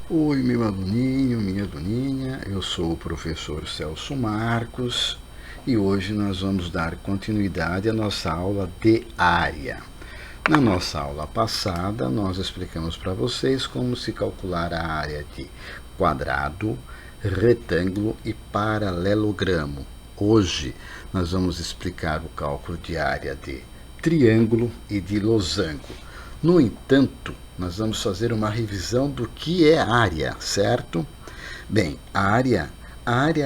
Oi, meu aluninho, minha aluninha, eu sou o professor Celso Marcos e hoje nós vamos dar continuidade à nossa aula de área. Na nossa aula passada, nós explicamos para vocês como se calcular a área de quadrado, retângulo e paralelogramo. Hoje nós vamos explicar o cálculo de área de triângulo e de losango. No entanto, nós vamos fazer uma revisão do que é área, certo? Bem, a área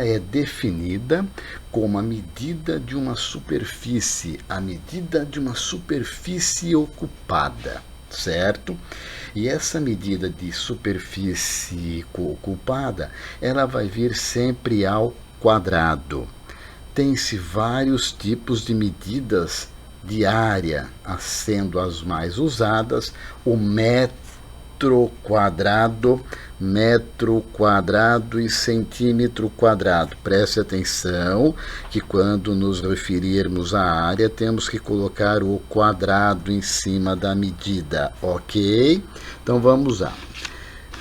é definida como a medida de uma superfície, ocupada, certo? E essa medida de superfície ocupada, ela vai vir sempre ao quadrado. Tem-se vários tipos de medidas de área, sendo as mais usadas o metro quadrado e centímetro quadrado. Preste atenção que quando nos referirmos à área, temos que colocar o quadrado em cima da medida, ok? Então vamos lá.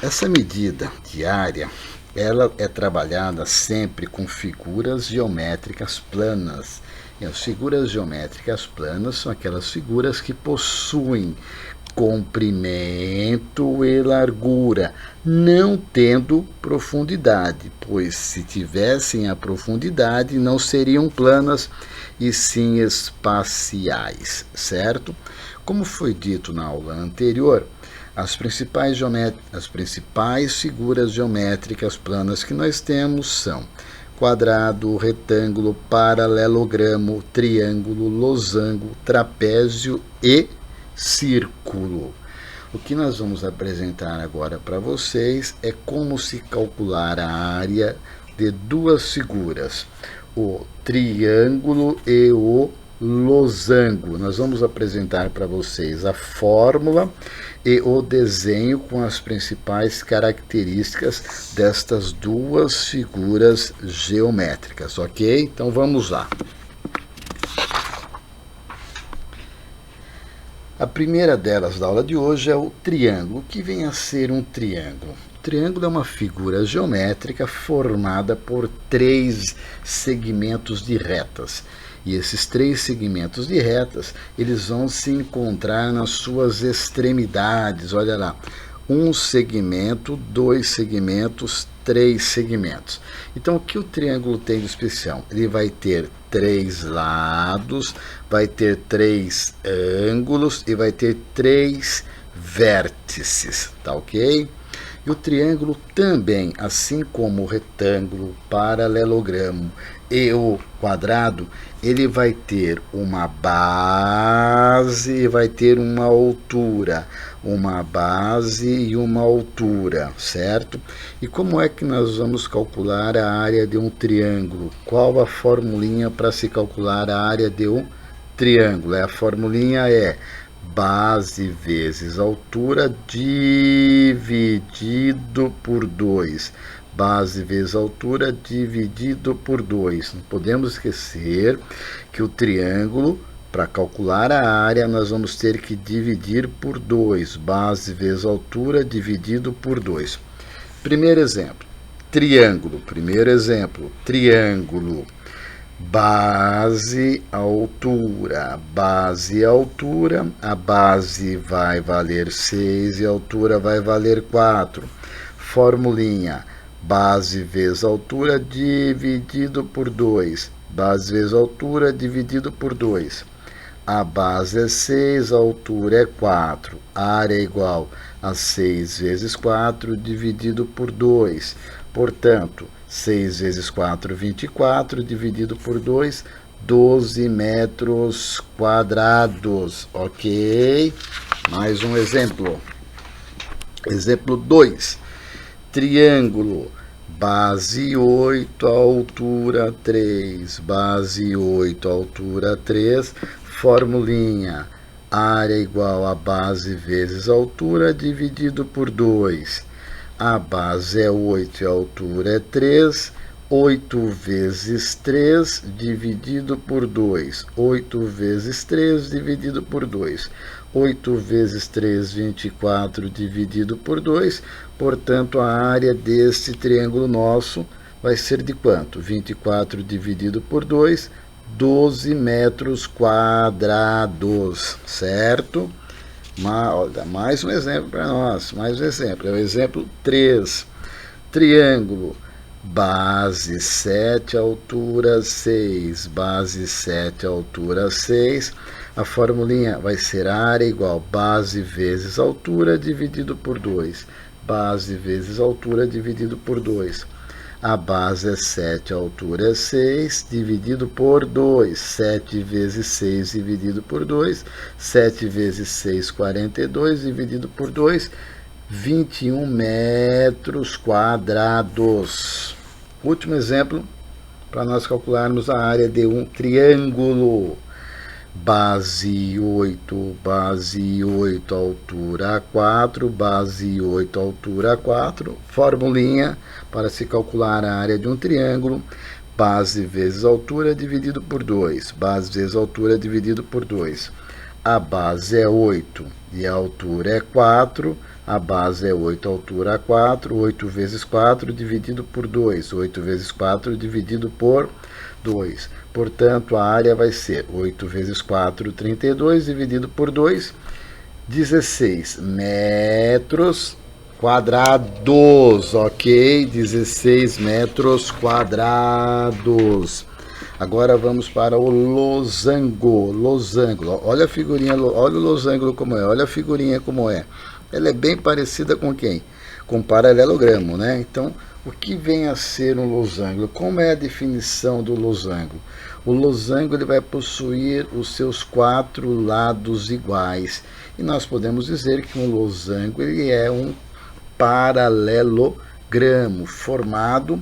Essa medida de área, ela é trabalhada sempre com figuras geométricas planas. E as figuras geométricas planas são aquelas figuras que possuem comprimento e largura, não tendo profundidade, pois se tivessem a profundidade não seriam planas e sim espaciais, certo? Como foi dito na aula anterior, as principais figuras geométricas planas que nós temos são quadrado, retângulo, paralelogramo, triângulo, losango, trapézio e círculo. O que nós vamos apresentar agora para vocês é como se calcular a área de duas figuras, o triângulo e o losango. Nós vamos apresentar para vocês a fórmula e o desenho com as principais características destas duas figuras geométricas, ok? Então vamos lá. A primeira delas da aula de hoje é o triângulo. O que vem a ser um triângulo? O triângulo é uma figura geométrica formada por três segmentos de retas. E esses três segmentos de retas, eles vão se encontrar nas suas extremidades. Olha lá, um segmento, dois segmentos, três segmentos. Então, o que o triângulo tem de especial? Ele vai ter três lados, vai ter três ângulos e vai ter três vértices, tá ok? E o triângulo também, assim como o retângulo, paralelogramo e o quadrado, ele vai ter uma base e vai ter uma altura, certo? E como é que nós vamos calcular a área de um triângulo? Qual a formulinha para se calcular a área de um triângulo? A formulinha é base vezes altura dividido por 2. Base vezes altura dividido por 2. Não podemos esquecer que o triângulo, para calcular a área, nós vamos ter que dividir por 2. Base vezes altura dividido por 2. Primeiro exemplo, triângulo. Base, altura, a base vai valer 6 e a altura vai valer 4. Formulinha, base vezes altura dividido por 2. Base vezes altura dividido por 2. A base é 6, a altura é 4. A área é igual a 6 vezes 4 dividido por 2. Portanto, 6 vezes 4, 24, dividido por 2, 12 metros quadrados, ok? Mais um exemplo. Exemplo 2. Triângulo, base 8, altura 3. Base 8, altura 3. Formulinha, área igual a base vezes altura dividido por 2. A base é 8 e a altura é 3. 8 vezes 3 dividido por 2. 8 vezes 3 dividido por 2. 8 vezes 3, 24 dividido por 2. Portanto, a área deste triângulo nosso vai ser de quanto? 24 dividido por 2, 12 metros quadrados, certo? Olha, mais um exemplo para nós, mais um exemplo. É o exemplo 3. Triângulo, base 7, altura 6, base 7, altura 6. A formulinha vai ser área igual base vezes altura dividido por 2. Base vezes altura dividido por 2. A base é 7, a altura é 6, dividido por 2. 7 vezes 6 dividido por 2. 7 vezes 6, 42, dividido por 2. 21 metros quadrados. Último exemplo, para nós calcularmos a área de um triângulo. Base 8, altura 4, base 8, altura 4. Formulinha para se calcular a área de um triângulo. Base vezes altura dividido por 2. Base vezes altura dividido por 2. A base é 8 e a altura é 4. A base é 8, a altura é 4. 8 vezes 4 dividido por 2. 8 vezes 4 dividido por 2. Portanto, a área vai ser 8 vezes 4, 32, dividido por 2, 16 metros quadrados, ok? 16 metros quadrados. Agora vamos para o losango. Losango. Olha a figurinha, olha o losango como é, olha a figurinha como é. Ela é bem parecida com quem? Com paralelogramo, né? Então, o que vem a ser um losango? Como é a definição do losango? O losango ele vai possuir os seus 4 lados iguais. E nós podemos dizer que um losango ele é um paralelogramo formado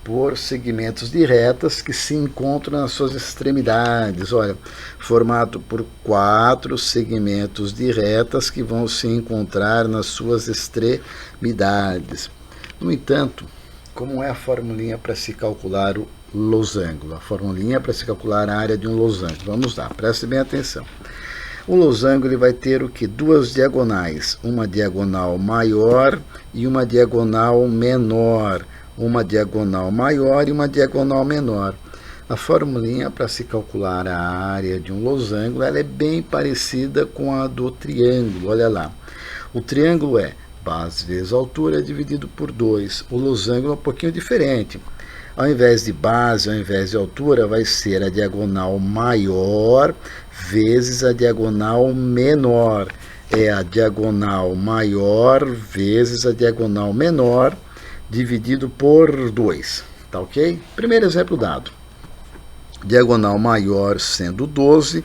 por segmentos de retas que se encontram nas suas extremidades. Olha, formado por 4 segmentos de retas que vão se encontrar nas suas extremidades. No entanto, como é a formulinha para se calcular o losango? A formulinha para se calcular a área de um losango. Vamos lá, preste bem atenção. O losango ele vai ter o que? 2 diagonais, uma diagonal maior e uma diagonal menor. Uma diagonal maior e uma diagonal menor. A formulinha para se calcular a área de um losango ela é bem parecida com a do triângulo. Olha lá, o triângulo é base vezes altura dividido por 2. O losango é um pouquinho diferente. Ao invés de base, ao invés de altura, vai ser a diagonal maior vezes a diagonal menor. É a diagonal maior vezes a diagonal menor dividido por 2. Tá ok? Primeiro exemplo dado. Diagonal maior sendo 12,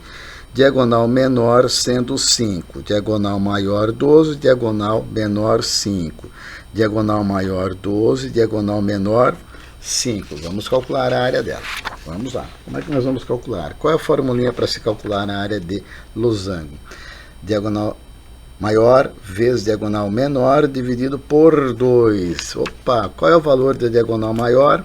diagonal menor sendo 5. Diagonal maior 12, diagonal menor 5. Diagonal maior 12, diagonal menor 5. Vamos calcular a área dela. Vamos lá. Como é que nós vamos calcular? Qual é a formulinha para se calcular a área de losango? Diagonal maior vezes diagonal menor dividido por 2. Opa, qual é o valor da diagonal maior?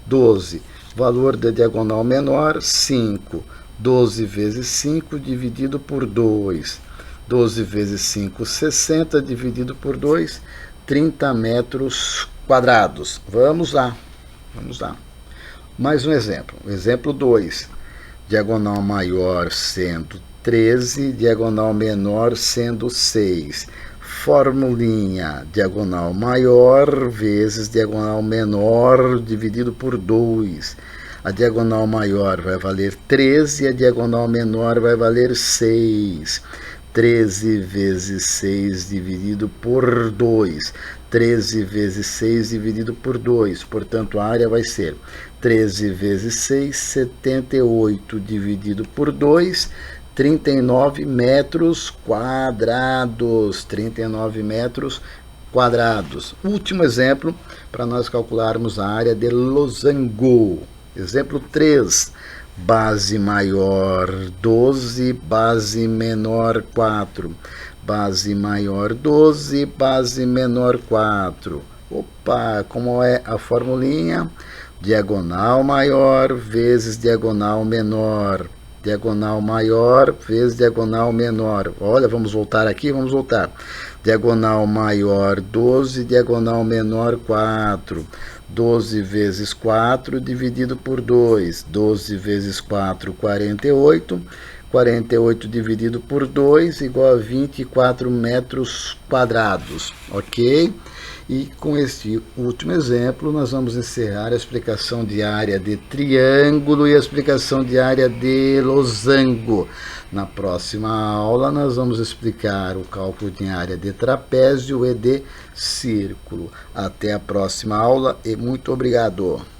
12. Valor da diagonal menor, 5. 12 vezes 5 dividido por 2. 12 vezes 5, 60 dividido por 2, 30 metros quadrados. Vamos lá. Vamos lá. Mais um exemplo. Exemplo 2. Diagonal maior sendo 13, diagonal menor sendo 6. Formulinha, diagonal maior vezes diagonal menor dividido por 2. A diagonal maior vai valer 13 e a diagonal menor vai valer 6. 13 vezes 6 dividido por 2. 13 vezes 6 dividido por 2. Portanto, a área vai ser 13 vezes 6, 78 dividido por 2, 39 metros quadrados. 39 metros quadrados. Último exemplo para nós calcularmos a área de losango. Exemplo 3. Base maior 12, base menor 4. Base maior 12, base menor 4. Opa, como é a formulinha? Diagonal maior vezes diagonal menor. diagonal maior vezes diagonal menor. Olha, vamos voltar aqui, vamos voltar. Diagonal maior 12, diagonal menor 4. 12 vezes 4 dividido por 2. 12 vezes 4, 48. 48 dividido por 2 igual a 24 metros quadrados, ok? E com este último exemplo, nós vamos encerrar a explicação de área de triângulo e a explicação de área de losango. Na próxima aula, nós vamos explicar o cálculo de área de trapézio e de círculo. Até a próxima aula e muito obrigado!